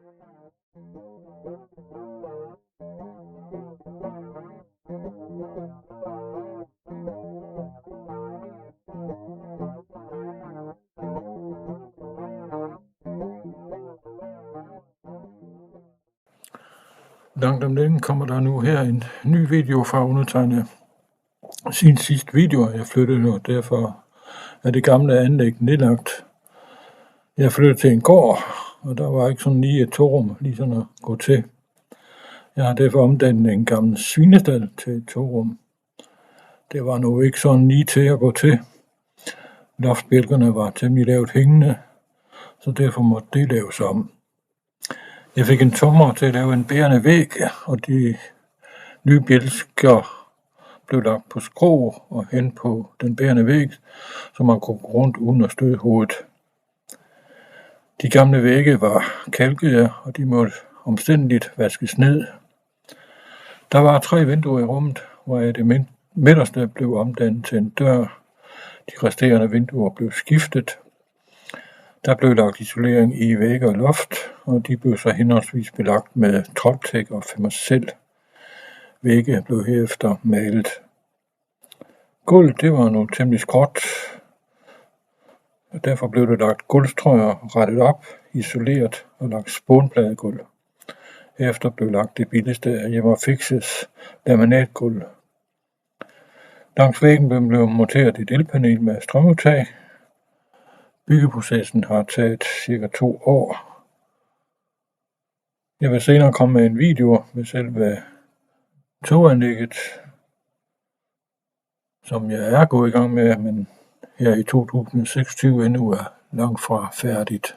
Langt om længe kommer der nu her en ny video fra undertegnet. Sin sidste video, jeg flyttede, og derfor er det gamle anlæg nedlagt. Jeg flyttede til en gård, og der var ikke sådan lige et torum, lige sådan at gå til. Jeg har derfor omdannet en gammel svinestald til et torum. Det var nu ikke sådan lige til at gå til. Loftbjælkerne var temmelig lavt hængende, så derfor måtte det laves om. Jeg fik en tømrer til at lave en bærende væg, og de nye bjælker blev lagt på skrå og hen på den bærende væg, så man kunne gå rundt uden at støde hovedet. De gamle vægge var kalkede, og de måtte omstændigt vaskes ned. Der var 3 vinduer i rummet, hvoraf det midterste blev omdannet til en dør. De resterende vinduer blev skiftet. Der blev lagt isolering i vægge og loft, og de blev så henholdsvis belagt med troptæk og Fermacell. Vægge blev herefter malet. Gulvet, det var nu temmelig skråt, og derfor blev der lagt gulvstrøjer rettet op, isoleret og lagt spånpladegulv. Herefter blev lagt det billigste af Hjem & Fixes laminatgulv. Langs væggen blev monteret et elpanel med strømudtag. Byggeprocessen har taget cirka 2 år. Jeg vil senere komme med en video med selve toganlægget, som jeg er gået i gang med, men her i 2026 endnu er langt fra færdigt.